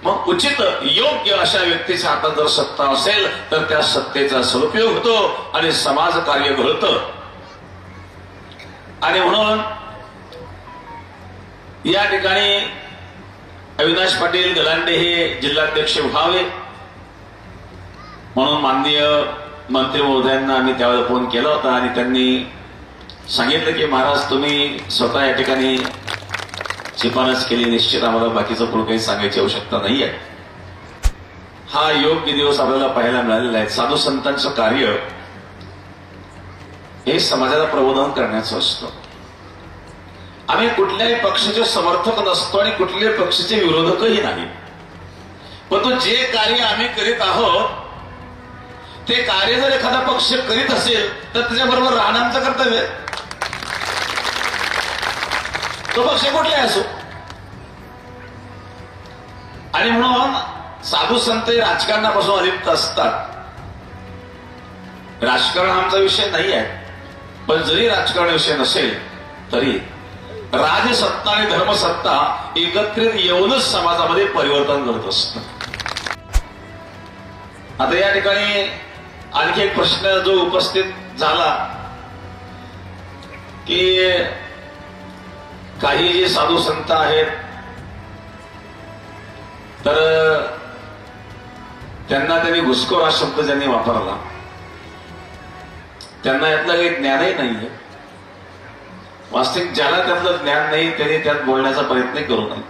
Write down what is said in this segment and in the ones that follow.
मग उचित योग्य अशा व्यक्तीच्या हातात जर सत्ता असेल तर त्या सत्तेचा सदुपयोग होतो आणि समाज कार्य घडतं. आणि म्हणून या ठिकाणी अविनाश पाटील गलांडे हे जिल्हाध्यक्ष व्हावे म्हणून माननीय मंत्री महोदयांना आम्ही त्यावेळेला फोन केला होता आणि त्यांनी सांगितलं की महाराज तुम्ही स्वतः या ठिकाणी शिफारस केली, निश्चित आम्हाला बाकीचं पुढे काही सांगायची आवश्यकता नाहीये. हा योग्य दिवस आपल्याला पाहायला मिळालेला आहे. साधू संतांचं कार्य हे समाजाला प्रबोधन करण्याचं असतं. आम्ही कुठल्याही पक्षाचे समर्थक नसतो आणि कुठल्याही पक्षाचे विरोधकही नाही, परंतु जे कार्य आम्ही करीत आहोत ते कार्य जर एखादा पक्ष करीत असेल तर त्याच्याबरोबर राहणं आमचं कर्तव्य आहे. तो पक्ष कुठलाही असो. आणि म्हणून साधू संत राजकारणापासून अलिप्त असतात. राजकारण आमचा विषय नाही आहे, पण जरी राजकारण विषय नसेल तरी राजसत्ता आणि धर्मसत्ता एकत्रित येऊनच समाजामध्ये परिवर्तन करत असत. आता या ठिकाणी आणखी एक प्रश्न जो उपस्थित झाला की काही जे साधू संत आहेत तर त्यांना त्यांनी घुसखोर हा शब्द ज्यांनी वापरला त्यांना यातलं काही ज्ञानही नाहीये. वास्तविक ज्याला त्यातलं ज्ञान नाही त्याने त्यात बोलण्याचा प्रयत्न करू नये.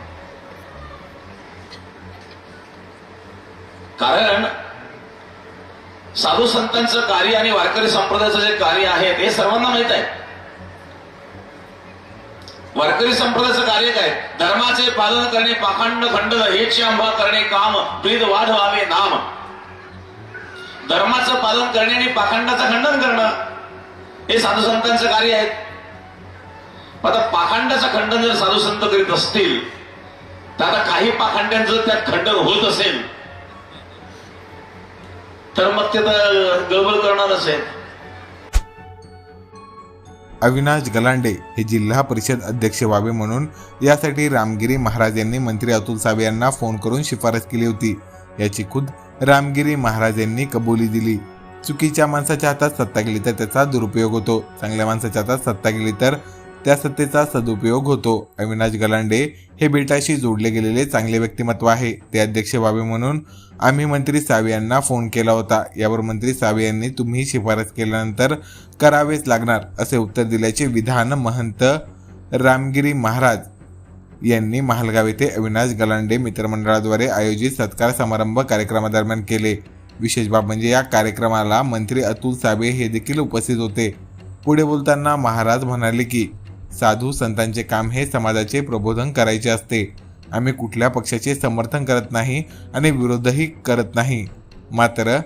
कारण साधू संतांचं कार्य आणि वारकरी संप्रदायाचं जे कार्य आहे हे सर्वांना माहित आहे. वारकरी संप्रदायाचं कार्य काय? धर्माचे पालन करणे, पाखंड खंडन हेची आंबा करणे काम, प्रीत वाढवावे नाम. धर्माचं पालन करणे आणि पाखंडाचं खंडन करणं हे साधू संतांचं कार्य आहे. आता पाखंडाचं खंडन जर साधू संत करीत असतील तर आता काही पाखंड्यांचं त्यात खंडन होत असेल तर मग ते तर गडबड करणारच आहे. अविनाश गलांडे हे जिल्हा परिषद अध्यक्ष व्हावे म्हणून यासाठी रामगिरी महाराज यांनी मंत्री अतुल सावे यांना फोन करून शिफारस केली होती. याची खुद रामगिरी महाराज यांनी कबुली दिली. चुकीच्या माणसाच्या हातात सत्ता गेली तर त्याचा दुरुपयोग होतो, चांगल्या माणसाच्या हातात सत्ता गेली तर त्या सत्तेचा सदुपयोग होतो. अविनाश गलांडे हे बेटाशी जोडले गेलेले चांगले व्यक्तिमत्व आहे. ते अध्यक्ष व्हावे म्हणून आम्ही मंत्री सावे यांना फोन केला होता. यावर मंत्री सावे यांनी तुम्ही शिफारस केल्यानंतर करावेच लागणार असे उत्तर दिल्याचे विधान महंत रामगिरी महाराज यांनी महालगाव येथे अविनाश गलांडे मित्रमंडळाद्वारे आयोजित सत्कार समारंभ कार्यक्रमादरम्यान केले. विशेष बाब म्हणजे या कार्यक्रमाला मंत्री अतुल सावे हे देखील उपस्थित होते. पुढे बोलताना महाराज म्हणाले की साधू संतांचे काम हे समाजाचे प्रबोधन करायचे असते. आम्ही कुठल्या पक्षाचे समर्थन करत नाही आणि विरोधही करत नाही, मात्र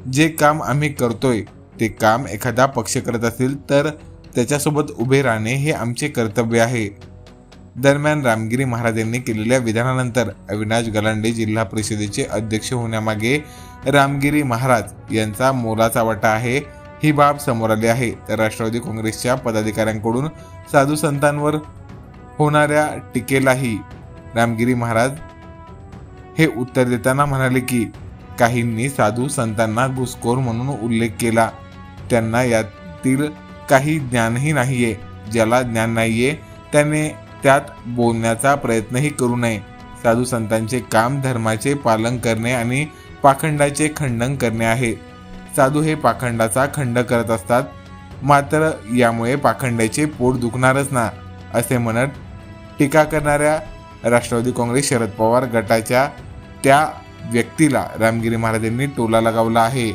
जे काम आम्ही करतोय ते काम एखादा पक्ष करत असेल तर त्याच्यासोबत उभे राहणे हे आमचे कर्तव्य आहे. दरम्यान रामगिरी महाराज यांनी केलेल्या विधानानंतर अविनाश गलांडे जिल्हा परिषदेचे अध्यक्ष होण्यामागे रामगिरी महाराज यांचा मोलाचा वाटा आहे ही बाब समोर आली आहे. तर राष्ट्रवादी काँग्रेसच्या पदाधिकाऱ्यांकडून साधू संतांवर होणाऱ्या टीकेलाही रामगिरी महाराज हे उत्तर देताना म्हणाले की काहींनी साधू संतांना घुसखोर म्हणून उल्लेख केला. त्यांना यातील काही ज्ञानही नाहीये. ज्याला ज्ञान नाहीये त्याने त्यात बोलण्याचा प्रयत्नही करू नये. साधू संतांचे काम धर्माचे पालन करणे आणि पाखंडाचे खंडन करणे आहे. साधू हे पाखंडाचा खंड करत असतात, मात्र यामुळे पाखंडाचे पोट दुखणारच ना असे म्हणत टीका करणाऱ्या राष्ट्रवादी काँग्रेस शरद पवार गटाच्या त्या व्यक्तीला रामगिरी महाराज यांनी टोला लगावला आहे.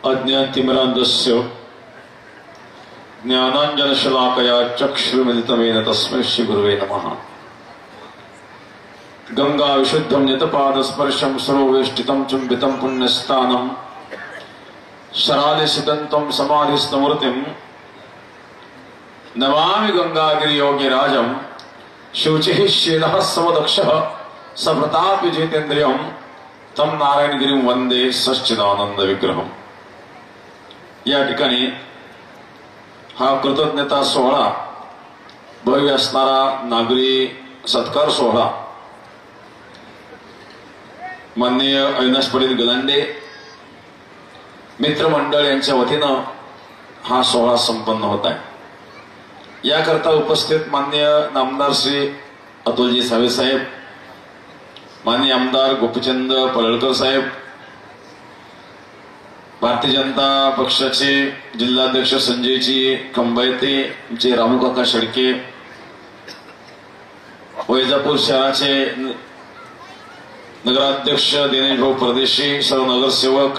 अज्ञानतिमिरान्धस्य ज्ञानाञ्जनशलाकया चक्षुरुन्मिलितमेन तस्मै श्रीगुरुवे नमः. गंगा विशुद्धं नितपादस्पर्शं सरोवेष्टितं चुम्बितं पुण्यस्थानं शरालिसिदन्तं समाधिस्थमूर्तिं नमामि गंगागिरियोगिराजं. शुचिः शीलः समदक्षः सप्रतापि जितेन्द्रियं तं नारायणगिरिं वंदे सच्चिदानंद विग्रहं. या ठिकाणी हा कृतज्ञता सोहळा भव्य असणारा नागरी सत्कार सोहळा माननीय अविनाश पाटील गलांडे मित्रमंडळ यांच्या वतीनं हा सोहळा संपन्न होत आहे। याकरता उपस्थित माननीय नामदार श्री अतुलजी सावे साहेब, माननीय आमदार गोपीचंद पडळकर साहेब, भारतीय जनता पक्षाचे जिल्हाध्यक्ष संजयजी कंबायते, आमचे रामूकाका शेळके, वैजापूर शहराचे नगराध्यक्ष दिनेश भाऊ परदेशी, सर्व नगरसेवक,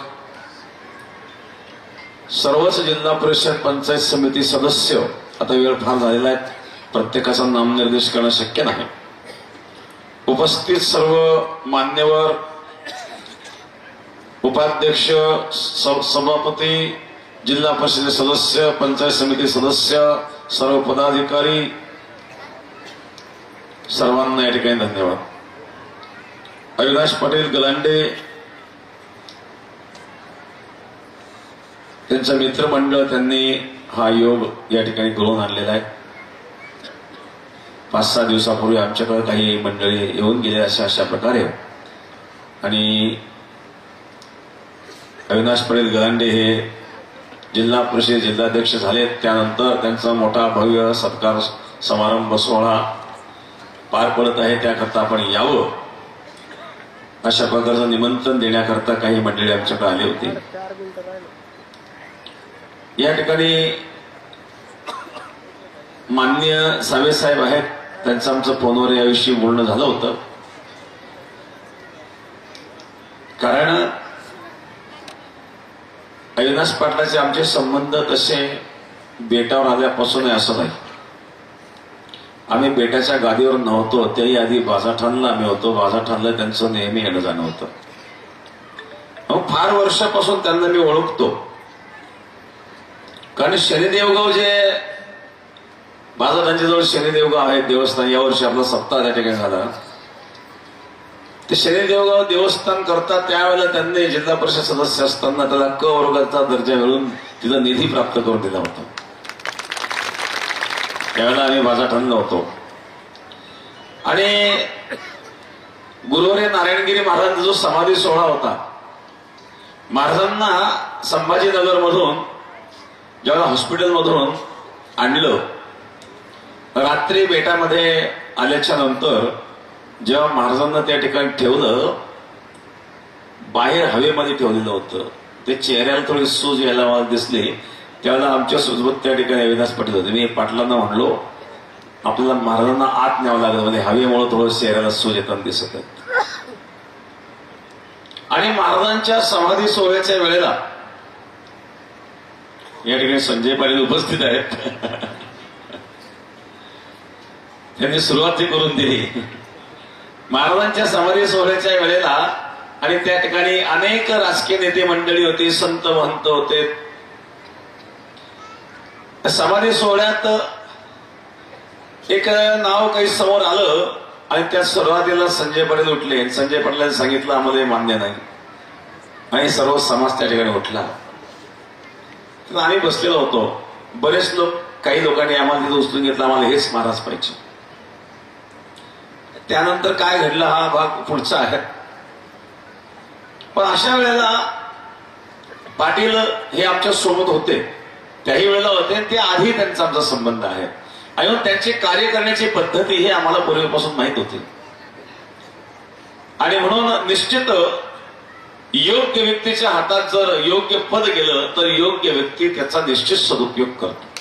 सर्वच जिल्हा परिषद पंचायत समिती सदस्य, आता वेळ फार झालेला आहे, प्रत्येकाचा नामनिर्देश करणं शक्य नाही। उपस्थित सर्व मान्यवर, उपाध्यक्ष, सभापती, जिल्हा परिषद सदस्य, पंचायत समिती सदस्य, सर्व पदाधिकारी, सर्वांना या ठिकाणी धन्यवाद। अविनाश पाटील गलांडे त्यांचं मित्रमंडळ, त्यांनी हा योग या ठिकाणी घडवून आणलेला आहे। 5-6 दिवसापूर्वी आमच्याकडे काही मंडळी येऊन गेले अशा प्रकारे, आणि अविनाश पाटील गलांडे हे जिल्हा परिषद जिल्हाध्यक्ष झाले, त्यानंतर त्यांचा मोठा भव्य सत्कार समारंभ सोहळा पार पडत आहे। त्याकरता आपण यावं अशा प्रकारचं निमंत्रण देण्याकरता काही मंडळी आमच्याकडे आली होती। या ठिकाणी माननीय सावे साहेब आहेत, त्यांचं आमचं फोनवर याविषयी बोलणं झालं होतं। कारण अविनाश पाटलाचे आमचे संबंध तसे बेटावर आल्यापासून आहे असं नाही। आम्ही बेटाच्या गादीवर नव्हतो, त्याही आधी बाजाठाणला आम्ही होतो, बाजाठाणला त्यांचं नेहमी येणं जाणं होतं। मग फार वर्षापासून त्यांना मी ओळखतो, कारण शनिदेवगाव जे बाजारांच्या जवळ शनिदेवगाव आहे देवस्थान, यावर्षी आपला सप्ताह त्या ठिकाणी झाला, ते शनिदेवगाव देवस्थान करता त्यावेळेला त्यांनी जिल्हा परिषद सदस्य असताना त्याला क वर्गाचा दर्जा मिळून तिला निधी प्राप्त करून दिला होता। त्यावेळेला आम्ही बाजाठाणला होतो, आणि गुरुवारी नारायणगिरी महाराजांचा जो समाधी सोहळा होता, महाराजांना संभाजीनगर मधून जेव्हा हॉस्पिटलमधून आणलं, रात्री बेटामध्ये आल्याच्या नंतर जेव्हा महाराजांना त्या ठिकाणी ठेवलं, बाहेर हवेमध्ये ठेवलेलं होतं, ते चेहऱ्याला थोडी सूज यायला मला दिसली, त्यावेळेला आमच्या सोबत त्या ठिकाणी अविनाश पाटील होते। मी पाटलांना म्हणलो, आपल्याला महाराजांना आत न्यावं लागलं, म्हणजे हवेमुळे थोडं चेहऱ्याला सूज येताना दिसत आहे। आणि महाराजांच्या समाधी सोहळ्याच्या वेळेला या ठिकाणी संजय पाटील उपस्थित आहेत, त्यांनी सुरुवात करून दिली महाराजांच्या समाधी सोहळ्याच्या वेळेला, आणि त्या ठिकाणी अनेक राजकीय नेते मंडळी होती, संत महंत होते। समाधी सोहळ्यात एक नाव काही समोर आलं, आणि त्या सुरुवातीला संजय पाटील उठले। संजय पाटलांनी सांगितलं आम्हाला हे मान्य नाही, आणि सर्व समाज त्या ठिकाणी उठला। आम्ही बसलेलो होतो, बरेच लोक, काही लोकांनी आम्हाला तिथे उचलून घेतलं, आम्हाला हेच महाराज पाहिजे। त्यानंतर काय घडलं हा भाग पुढचा आहे, पण अशा वेळेला पाटील हे आमच्या सोबत होते, त्याही वेळेला होते, ते आधी त्यांचा आमचा संबंध आहे, आणि त्यांचे कार्य करण्याची पद्धती हे आम्हाला पूर्वीपासून माहित होती, आणि म्हणून निश्चित योग्य व्यक्तीच्या हातात जर योग्य पद गेलं तर योग्य व्यक्ती त्याचा निश्चित सदुपयोग करतो।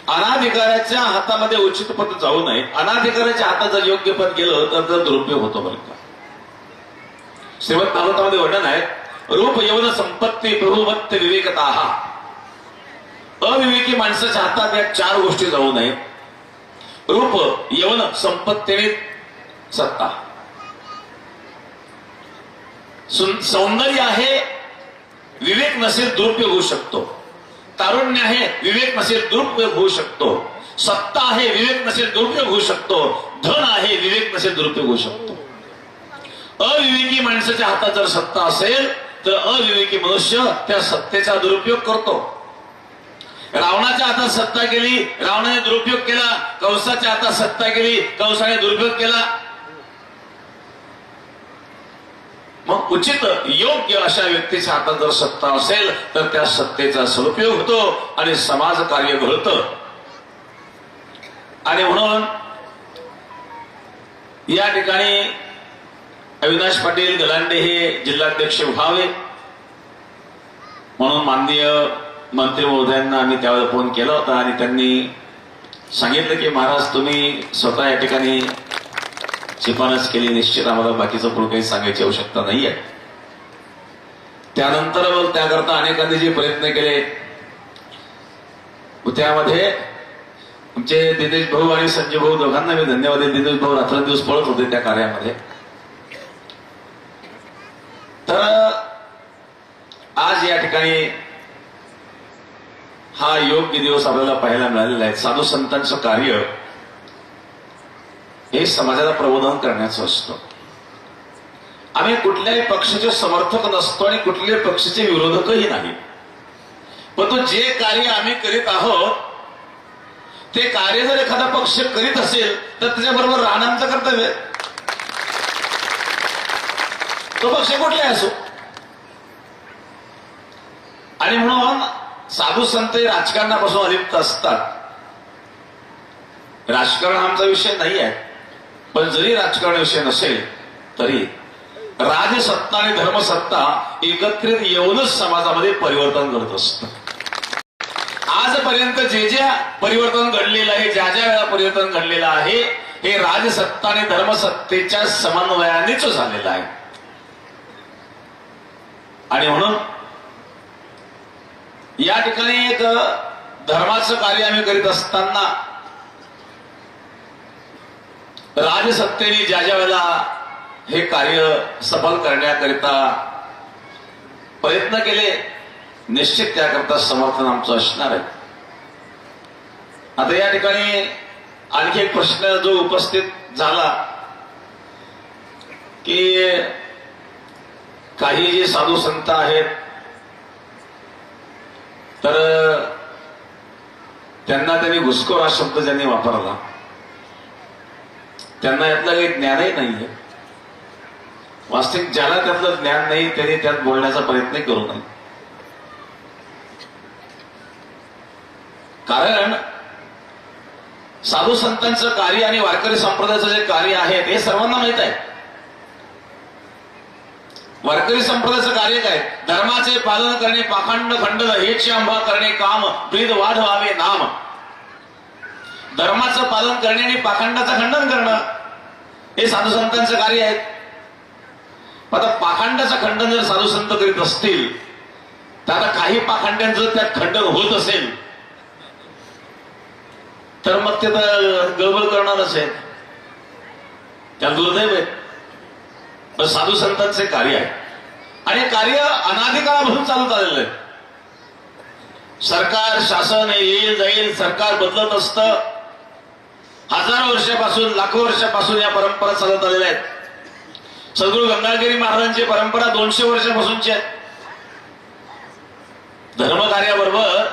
अनाधिकाऱ्याच्या हातामध्ये उचित पद जाऊ नये, अनाधिकाऱ्याच्या हातात जर योग्य पद गेलं तर दुरुपयोग होतो बरं का। श्रीमद भागवतामध्ये वर्णन आहे, रूप यौवन संपत्ती प्रभुवत्त विवेकता। अविवेकी माणसाच्या हातात या 4 गोष्टी जाऊ नये, रूप, यौवन, संपत्ती, सत्ता। सौंदर्य आहे, विवेक नसेल दुरुपयोग होऊ शकतो, तारुण्य आहे, विवेक नसेल दुरुपयोग होऊ शकतो, सत्ता आहे, विवेक नसेल दुरुपयोग होऊ शकतो, धन आहे, विवेक नसेल दुरुपयोग होऊ शकतो। अविवेकी माणसाच्या हातात जर सत्ता असेल तर अविवेकी मनुष्य त्या सत्तेचा दुरुपयोग करतो। रावणाच्या हातात सत्ता गेली, रावणाने दुरुपयोग केला, कंसाच्या हातात सत्ता गेली, कंसाने दुरुपयोग केला। मग उचित योग्य अशा व्यक्तीच्या हातात जर सत्ता असेल तर त्या सत्तेचा सदुपयोग होतो आणि समाज कार्य घडतं. आणि म्हणून या ठिकाणी अविनाश पाटील गलांडे हे जिल्हाध्यक्ष व्हावे म्हणून माननीय मंत्री महोदयांना आम्ही त्यावेळेला फोन केला होता आणि त्यांनी सांगितलं की महाराज तुम्ही स्वतः या ठिकाणी शिफारस केली, निश्चित आम्हाला बाकीचं पुढे काही सांगायची आवश्यकता नाहीये. त्यानंतर मग त्याकरता अनेकांनी जे प्रयत्न केले त्यामध्ये आमचे दिनेश भाऊ आणि संजय भाऊ दोघांना मी धन्यवाद देतो. दिनेश भाऊ रात्रंदिवस पळत होते त्या कार्यामध्ये. तर आज या ठिकाणी हा योग्य दिवस आपल्याला पाहायला मिळालेला आहे. साधू संतांचं कार्य हे समाजाला प्रबोधन करण्याचं असतं. आम्ही कुठल्याही पक्षाचे समर्थक नसतो आणि कुठल्याही पक्षाचे विरोधकही नाही, परंतु जे कार्य आम्ही करीत आहोत ते कार्य जर एखादा पक्ष करीत असेल तर त्याच्याबरोबर राहणं आमचं कर्तव्य. तो पक्ष कुठलाही असो. आणि म्हणून साधू संत राजकारणापासून अलिप्त असतात. राजकारण आमचा विषय नाही आहे, पण जरी राजकारण विषय नसेल तरी राजसत्ता आणि धर्मसत्ता एकत्रित येऊनच समाजामध्ये परिवर्तन करत असतं. आजपर्यंत जे ज्या परिवर्तन घडलेलं आहे, ज्या ज्या वेळा परिवर्तन घडलेलं आहे, हे राजसत्ता आणि धर्मसत्तेच्या समन्वयानेच झालेलं आहे. आणि म्हणून या ठिकाणी एक धर्माचं कार्य आम्ही करीत असताना राजसत्तेने ज्या ज्या वेळेला हे कार्य सफल करण्याकरिता प्रयत्न केले, निश्चित त्याकरता समर्थन आमचं असणार आहे. आता या ठिकाणी आणखी एक प्रश्न जो उपस्थित झाला की काही जे साधू संत आहेत तर त्यांना त्यांनी घुसखोर हा शब्द ज्यांनी वापरला त्यांना यातलं काही ज्ञानही नाहीये. वास्तविक ज्याला त्यातलं ज्ञान नाही त्यांनी त्यात बोलण्याचा प्रयत्न करू नये. कारण साधू संतांचं कार्य आणि वारकरी संप्रदायाचं जे कार्य आहे ते सर्वांना माहित आहे. वारकरी संप्रदायाचं कार्य काय? धर्माचे पालन करणे, पाखंड खंडन हेच आंबा करणे काम, ब्रीद वाढ व्हावे नाम. धर्माचं पालन करणे आणि पाखंडाचं खंडन करणं हे साधू संतांचं कार्य आहे. आता पाखंडाचं खंडन जर साधू संत करीत असतील तर आता काही पाखंड्यांचं त्यात खंडन होत असेल तर मग ते तर गडबड करणारच आहे, त्याला दुर्दैव आहे. पण साधू संतांचे कार्य आहे आणि कार्य अनादिकाळापासून चालत आलेलं आहे. सरकार शासन येईल जाईल, सरकार बदलत असतं. हजारो वर्षापासून लाखो वर्षापासून या परंपरा चालत आलेल्या आहेत. सद्गुरू गंगागिरी महाराजांची परंपरा 200 वर्षापासूनची आहे. धर्मकार्याबरोबर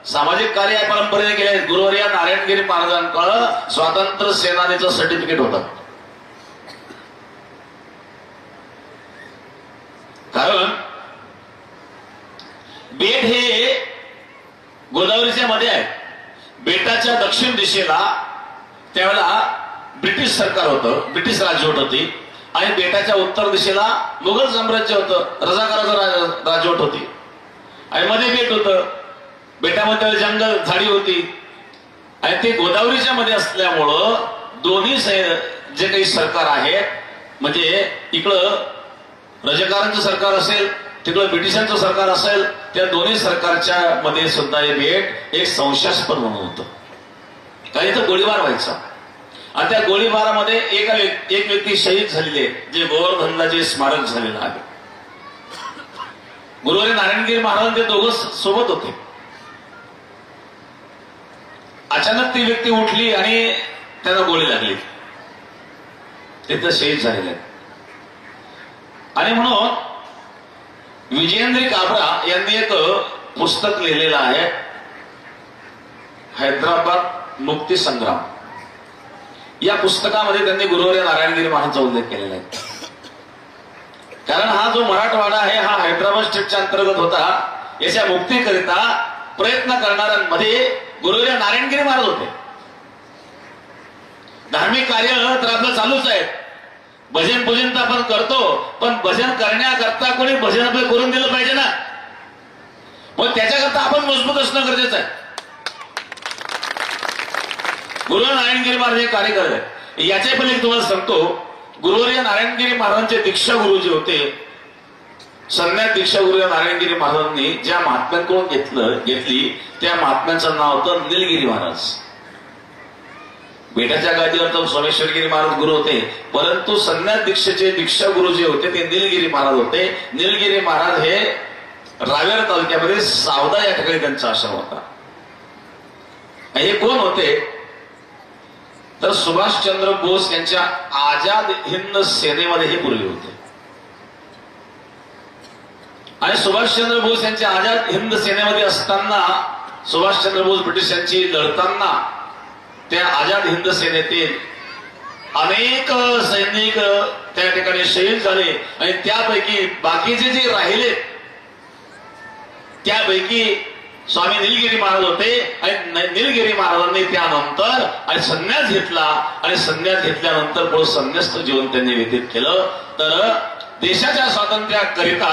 सामाजिक कार्य या परंपरेने केले. गुरुवर्या नारायणगिरी महाराजांकडे स्वातंत्र्य सेनानीचं सर्टिफिकेट होतं. कारण बेट हे गोदावरीच्या मध्ये आहे. बेटाच्या दक्षिण दिशेला त्यावेळेला ब्रिटिश सरकार होतं, ब्रिटिश राजवट होती आणि बेटाच्या उत्तर दिशेला मुघल साम्राज्य होतं, रजाकाराचं राजवट होती आणि मध्ये बेट होतं. बेटामध्ये जंगल झाडी होती आणि ते गोदावरीच्या मध्ये असल्यामुळं दोन्ही जे काही सरकार आहे, म्हणजे इकडं रजकारांचं सरकार असेल तिकडं ब्रिटिशांचं सरकार असेल, त्या दोन्ही सरकारच्या मध्ये सुद्धा हे बेट एक संशयास्पद म्हणून होतं. काही तर गोळीबार व्हायचा आणि त्या गोळीबारामध्ये एक व्यक्ती शहीद झालेले, जे गोवर्धनला जे स्मारक झालेलं आहे. गुरुवारी नारायणगिरी महाराज ते दोघं सोबत होते. अचानक ती व्यक्ती उठली आणि त्यांना गोळी लागली, तिथं शहीद झालेले आहेत. आणि म्हणून विजयेंद्र काबरा यांनी एक पुस्तक लिहिलेलं आहे, हैदराबाद मुक्ती संग्राम. या पुस्तकामध्ये त्यांनी गुरुवारी नारायणगिरी महाराजांचा उल्लेख केलेला आहे. कारण हा जो मराठवाडा आहे हा हैदराबाद स्टेटच्या अंतर्गत होता. याच्या मुक्तीकरिता प्रयत्न करणाऱ्यांमध्ये गुरुवर्य नारायणगिरी महाराज होते. धार्मिक कार्य तर आपलं चालूच आहे. भजन पूजन तर आपण करतो, पण भजन करण्याकरता कोणी भजन आपलं करून दिलं पाहिजे ना. मग त्याच्याकरता आपण मजबूत असणं गरजेचं आहे. गुरुवर्य नारायणगिरी महाराज हे कार्य करत आहेत. याच्या पहिले तुम्हाला सांगतो, गुरुवर्य नारायणगिरी महाराजांचे दीक्षा गुरु जे होते, संन्यास दीक्षा गुरुवर्य नारायणगिरी महाराजांनी ज्या महात्म्यांकडून घेतली त्या महात्म्यांचं नाव होतं निलगिरी महाराज. बेटाच्या गादीवर तर सोमेश्वरगिरी महाराज गुरु होते, परंतु संन्यास दीक्षेचे दीक्षा गुरु जे होते ते निलगिरी महाराज होते. निलगिरी महाराज हे रावेर तालुक्यामध्ये सावदा या ठिकाणी त्यांचा आश्रम होता. हे कोण होते तर सुभाषचंद्र बोस यांच्या आझाद हिंद सेनेमध्ये हे पूर्वी होते. आणि सुभाषचंद्र बोस यांच्या आझाद हिंद सेनेमध्ये असताना सुभाषचंद्र बोस ब्रिटिशांची लढताना त्या आझाद हिंद सेनेतील अनेक सैनिक त्या ठिकाणी शहीद झाले. आणि त्यापैकी बाकीचे जे राहिले त्यापैकी स्वामी निलगिरी महाराज होते. आणि निलगिरी महाराजांनी त्यानंतर आणि संन्यास घेतला. आणि संन्यास घेतल्यानंतर पुढे संन्यस्त जीवन त्यांनी व्यतीत केलं. तर देशाच्या स्वातंत्र्याकरिता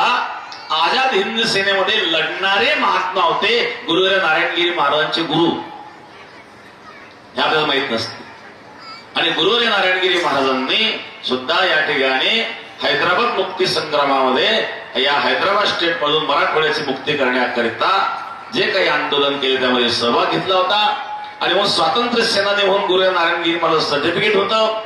आझाद हिंद सेनेमध्ये लढणारे महात्मा होते गुरुवर्य नारायणगिरी महाराजांचे गुरु. हे आपल्याला माहित नसते. आणि गुरुवर्य नारायणगिरी महाराजांनी सुद्धा या ठिकाणी हैदराबाद मुक्ती संग्रामामध्ये या हैदराबाद स्टेट मधून मराठवाड्याची मुक्ती करण्याकरिता जे काही आंदोलन केले त्यामध्ये सहभाग घेतला होता. आणि मग स्वातंत्र्य सेनानी म्हणून गुरुवर्य नारायणगिरी महाराज सर्टिफिकेट होतं.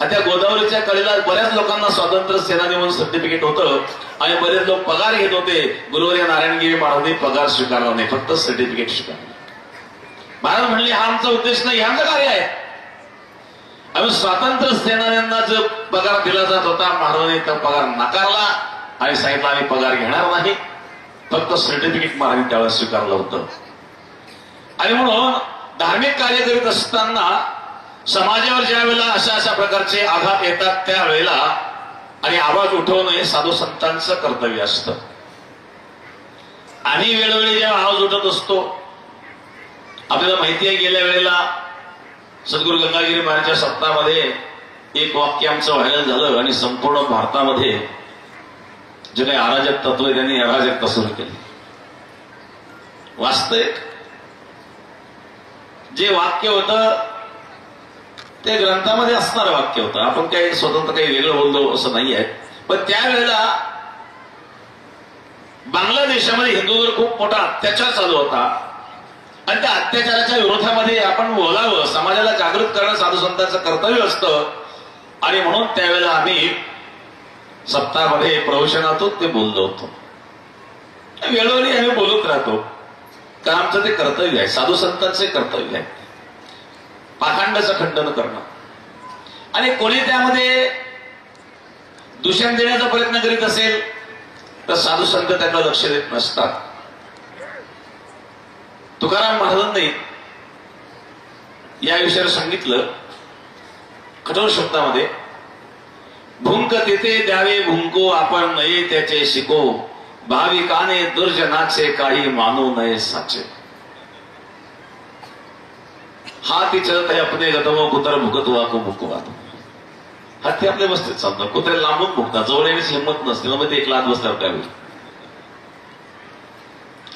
त्या गोदावरीच्या कडेला बऱ्याच लोकांना स्वातंत्र्य सेनानी म्हणून सर्टिफिकेट होतं. आणि बरेच लोक पगार घेत होते. गुरुवर्य नारायणगिरी महाराजांनी पगार स्वीकारला नाही, फक्त सर्टिफिकेट स्वीकारलं. महाराज म्हणले हा आमचा उद्देश नाही, हे आमचं कार्य आहे. आम्ही स्वातंत्र्य सेनान्यांना जो पगार दिला जात होता महाराजांनी तो पगार नाकारला आणि सांगितलं आम्ही पगार घेणार नाही, फक्त सर्टिफिकेट महाराजांनी त्यावेळेस स्वीकारलं होतं. आणि म्हणून धार्मिक कार्य करीत असताना समाजावर ज्या वेळेला अशा अशा प्रकारचे आघात येतात त्यावेळेला आणि आवाज उठवणं हे साधू संतांचं कर्तव्य असतं. आम्ही वेळोवेळी जेव्हा आवाज उठवत असतो, आपल्याला माहिती आहे गेल्या वेळेला सद्गुरू गंगागिरी महाराजांच्या सप्ताहामध्ये एक वाक्य आमचं व्हायरल झालं आणि संपूर्ण भारतामध्ये जे काही अराजक तत्व आहे त्यांनी अराजकता सुरू केली. वास्तविक जे वाक्य होतं ते ग्रंथामध्ये असणारं वाक्य होतं. आपण काही स्वतंत्र काही वेगळं बोललो असं नाही आहे. पण त्यावेळेला बांगलादेशामध्ये हिंदूंवर खूप मोठा अत्याचार चालू होता आणि त्या अत्याचाराच्या विरोधामध्ये आपण बोलावं, समाजाला जागृत करणं साधू संतांचं कर्तव्य असतं. आणि म्हणून त्यावेळेला आम्ही सप्ताहामध्ये प्रवचनातून ते बोललो होतो. वेळोवेळी आम्ही बोलत राहतो कारण आमचं ते कर्तव्य आहे, साधू संतांचे कर्तव्य आहे पाखंडाचं खंडन करणं. आणि कोणी त्यामध्ये दूषण देण्याचा प्रयत्न करीत असेल तर साधू संत त्याकडे लक्ष देत नसतात. तुकाराम महाराजांनी या विषयावर सांगितलं कठोर शब्दामध्ये, भुंक तेथे द्यावे भुंको आपण नये त्याचे शिको, भाविकाने दुर्जनाचे काही मानू नये साचे. हाती चलत आहे अपने गतवो कुत्र भुकत वाको भुकवात. हाती आपल्या बसतेच चालतात, कुत्रे लांबून भुकतात, जवळ येण्याची हिंमत नसते, मग ते एक लाद बसल्यावर काय होईल.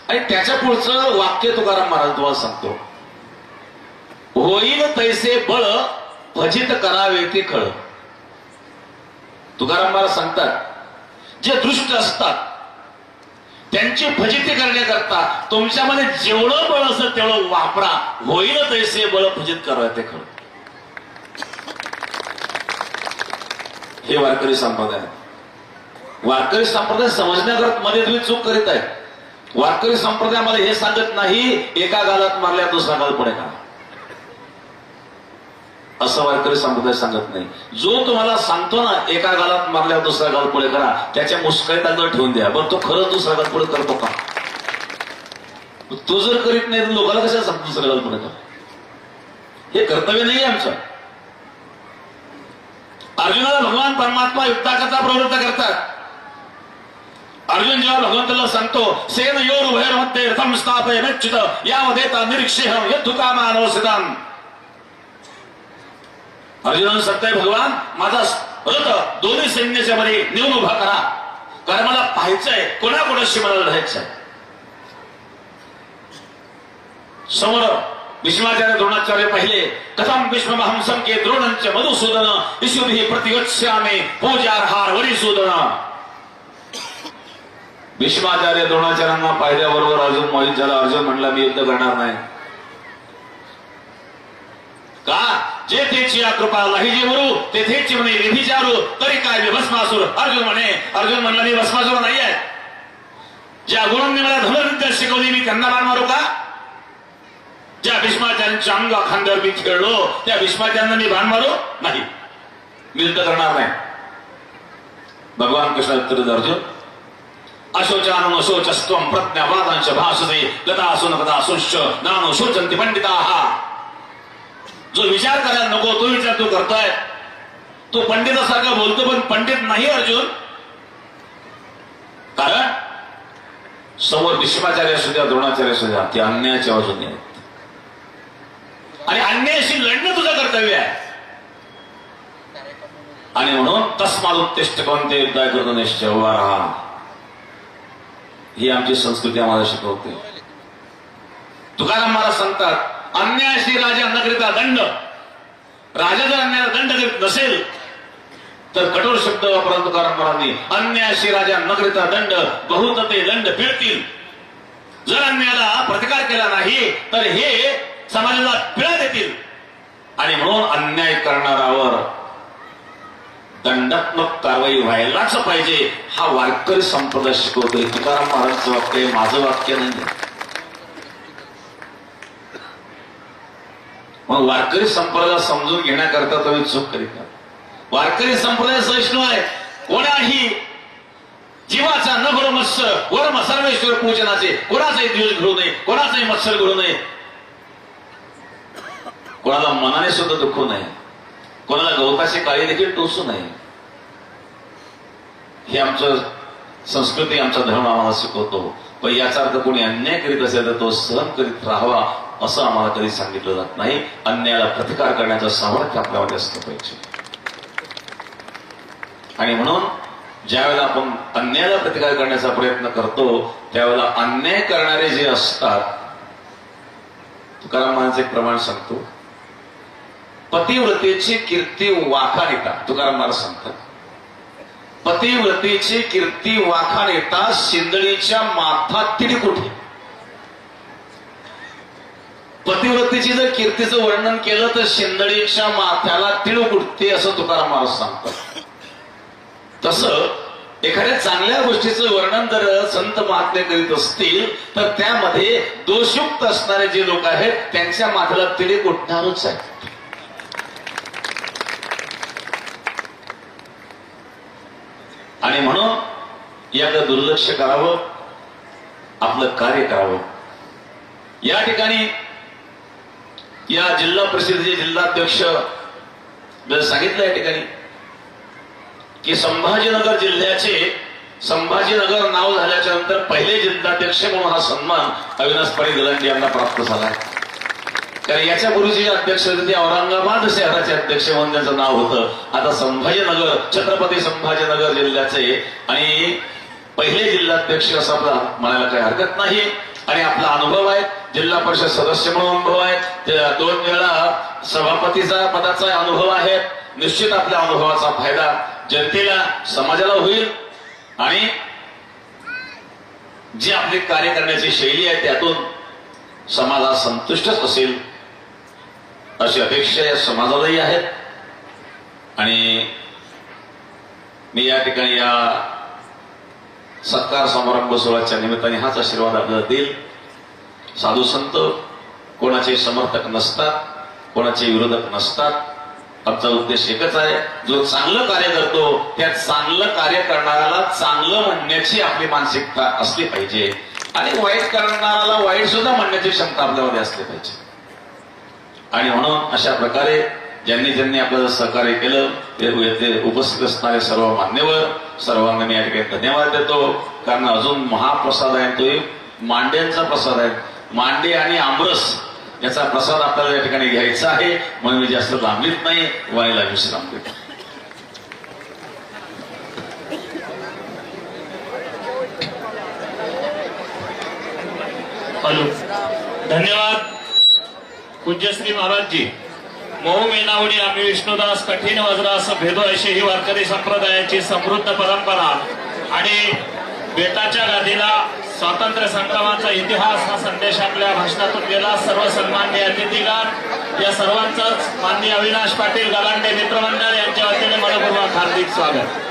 आणि त्याच्या पुढचं वाक्य तुकाराम महाराज तुम्हाला सांगतो, होईल तैसे बळ भजित करावे ते खळ. तुकाराम महाराज सांगतात जे दृष्ट असतात त्यांची फजिती करण्याकरता तुमच्यामध्ये जेवढं बळ असेल तेवढं वापरा, होईल तैसे बळ फजित करावे ते खळ. हे वारकरी संप्रदाय. वारकरी संप्रदाय समजण्याकरता मध्ये तुम्ही चूक करीत आहे. वारकरी संप्रदाय मला हे सांगत नाही एका गालात मारल्या दुसरा गाल पुढे का, असं वारकरी संप्रदाय सांगत नाही. जो तुम्हाला सांगतो ना एका गालात मारल्यावर दुसरा गाल पुढे करा, त्याच्या मुस्कळीत अंगावर ठेवून द्या, पण तो खरंच दुसरा गाल पुढे करतो का? तो जर करीत नाही तर लोकांना कशा सांगतो दुसरा गाल पुढे करा? हे कर्तव्य नाही आमचं. अर्जुनाला भगवान परमात्मा युद्धाकरता प्रवृत्त करतात. अर्जुन जेव्हा भगवंताला सांगतो सेन योर भैरमध्ये रथम स्थापय नच्युत यामध्ये निरीक्षेह यद्धुकामानवसितान. अर्जुनानं सांगताय भगवान माझा रथ दोन्ही सैन्याच्या मध्ये नेऊन उभा करा, कारण मला पाहायचंय कोणाकोणाशी मला लढायचंय. समोर भीष्माचार्य द्रोणाचार्य पहिले कथम भीष्महंसं के द्रोणंच मधुसूदन इष्युभिः प्रतिगच्छामि पूजार्हार वरिसूदन. भीष्माचार्य द्रोणाचार्यांना पाहिल्याबरोबर अर्जुन मोहित झाला. अर्जुन म्हणला मी युद्ध करणार नाही. का जे तेची कृपा लाहिजेवरू तेथेची म्हणे विधिचारू तरी काय मी भस्मासूर. अर्जुन म्हणला मी भस्मासूर नाही आहे. ज्या गुरूंनी मला धनुर्विद्या शिकवली मी त्यांना बाण मारू का? ज्या भीष्माचार्यांच्या अंगा खांद्यावर मी खेळलो त्या भीष्माचार्यांना मी बाण मारू नाही. मी युद्ध करणार नाही. भगवान कृष्ण उत्तर अर्जुन अशोचानं अशोचस्त्वं प्रज्ञावादांच भाषते गतासून गतासूश्च नानो शोचन्ति पंडिताः. जो विचार करायला नको तो विचार तू करतोय. तो पंडितासारखा बोलतो पण पंडित नाही अर्जुन. कारण समोर भीष्माचार्य असू द्या द्रोणाचार्य असू द्या ते अन्यायाच्या बाजूने आहेत आणि अन्यायाशी लढणं तुझं कर्तव्य आहे. आणि म्हणून तस्माद उत्तिष्ठ कोणते युद्धाय करतो निश्चय उभा राहा. ही आमची संस्कृती आम्हाला शिकवते. तुकाराम महाराज सांगतात अन्यायाशी राजा न करिता दंड. राजा जर अन्यायाला दंड करीत नसेल तर कठोर शब्द वापरून तुकाराम महाराजांनी अन्यायाशी राजा न करिता दंड बहुत ते दंड पिळतील. जर अन्यायाला प्रतिकार केला नाही तर हे समाजाला पीडा देतील. आणि म्हणून अन्याय करणाऱ्यावर दंडात्मक कारवाई व्हायलाच पाहिजे. हा वारकरी संप्रदाय शिकवतोय. तुकाराम महाराजांचं वाक्य आहे, माझं वाक्य नाही. मग वारकरी संप्रदाय समजून घेण्याकरता तुम्ही चूक करीत नाही. वारकरी संप्रदाय सहिष्णू आहे. कोणाही जीवाचा न भरो मत्सर वर्म सर्वेश्वर पूजनाचे. कोणाचाही द्वेष घडू नये, कोणाचाही मत्सर घडू नये, कोणाला मनाने सुद्धा दुखू नये, कोणाला गवताची काळी देखील टोचू नये. हे आमचं संस्कृती आमचा धर्म आम्हाला शिकवतो. पण याचा अर्थ कोणी अन्याय करीत असेल तर तो सहन करीत राहावा असं आम्हाला कधी सांगितलं जात नाही. अन्यायाला प्रतिकार करण्याचं सामर्थ्य आपल्यामध्ये असलं पाहिजे. आणि म्हणून ज्यावेळेला आपण अन्यायाला प्रतिकार करण्याचा प्रयत्न करतो त्यावेळेला अन्याय करणारे जे असतात, तुकाराम महाराजांचं एक प्रमाण सांगतो, पतिव्रतेची कीर्ती वाखाणिता. तुकाराम महाराज सांगतात पतिव्रतेची कीर्ती वाखाणिता शिंदळीच्या माथा तिडकुठी. पतिव्रतेची जर कीर्तीचं वर्णन केलं तर शिंदळीच्या माथ्याला तिळूक उठते असं तुकाराम महाराज सांगतात. तसं एखाद्या चांगल्या गोष्टीचं वर्णन जर संत महात्मे करीत असतील तर त्यामध्ये दोषयुक्त असणारे जे लोक आहेत त्यांच्या माथ्याला तिळीक उठणारच आहे. आणि म्हणून याकडे दुर्लक्ष करावं, आपलं कार्य करावं. या ठिकाणी या जिल्हा परिषदेचे जिल्हाध्यक्ष सांगितलं या ठिकाणी की संभाजीनगर जिल्ह्याचे संभाजीनगर नाव झाल्याच्या नंतर पहिले जिल्हाध्यक्ष म्हणून हा सन्मान अविनाश पाटील गलांडे यांना प्राप्त झाला. कारण याच्यापूर्वीचे जे अध्यक्ष होते ते औरंगाबाद शहराचे अध्यक्ष म्हणून त्यांचं नाव होतं. आता संभाजीनगर छत्रपती संभाजीनगर जिल्ह्याचे आणि पहिले जिल्हाध्यक्ष असं आपला म्हणायला काही हरकत नाही. आणि आपला अनुभव आहे, जिल्हा परिषद सदस्य म्हणून अनुभव आहे, 2 वेळा सभापतीचा पदाचा अनुभव आहे. निश्चित आपल्या अनुभवाचा फायदा जनतेला समाजाला होईल आणि जी आपली कार्य करण्याची शैली आहे त्यातून समाजाला संतुष्टच असेल अशी अपेक्षा या समाजालाही आहेत. आणि मी या ठिकाणी या सत्कार समारंभ सोहळ्याच्या निमित्ताने हाच आशीर्वाद आपल्याला देईल. साधू संत कोणाचे समर्थक नसतात, कोणाचे विरोधक नसतात. आमचा उद्देश एकच आहे, जो चांगलं कार्य करतो त्या चांगलं कार्य करणाऱ्याला चांगलं म्हणण्याची आपली मानसिकता असली पाहिजे आणि वाईट करणाऱ्याला वाईट सुद्धा म्हणण्याची क्षमता आपल्यामध्ये असली पाहिजे. आणि म्हणून अशा प्रकारे ज्यांनी ज्यांनी आपल्याला सहकार्य केलं ते उपस्थित असणारे सर्व मान्यवर सर्वांना मी या ठिकाणी धन्यवाद देतो. कारण अजून महाप्रसाद आहे तो मांड्यांचा प्रसाद आहे. मांडे आणि आमरस याचा प्रसाद आपल्याला या ठिकाणी घ्यायचा आहे. म्हणून मी जास्त लांबीत नाही, व्हायला विश्राम देतो. हॅलो, धन्यवाद पूज्यश्री महाराजजी. मऊ मेनावडी आम्ही विष्णुदास कठीण वज्र असं भेदो अशी ही वारकरी संप्रदायाची समृद्ध परंपरा आणि बेटाच्या गादीला स्वातंत्र्य संग्रामाचा इतिहास हा संदेश आपल्या भाषणातून गेला. सर्व सन्माननीय अतिथीगण, या सर्वांचंच माननीय अविनाश पाटील गलांडे मित्रमंडळ यांच्या वतीने मनपूर्वक हार्दिक स्वागत.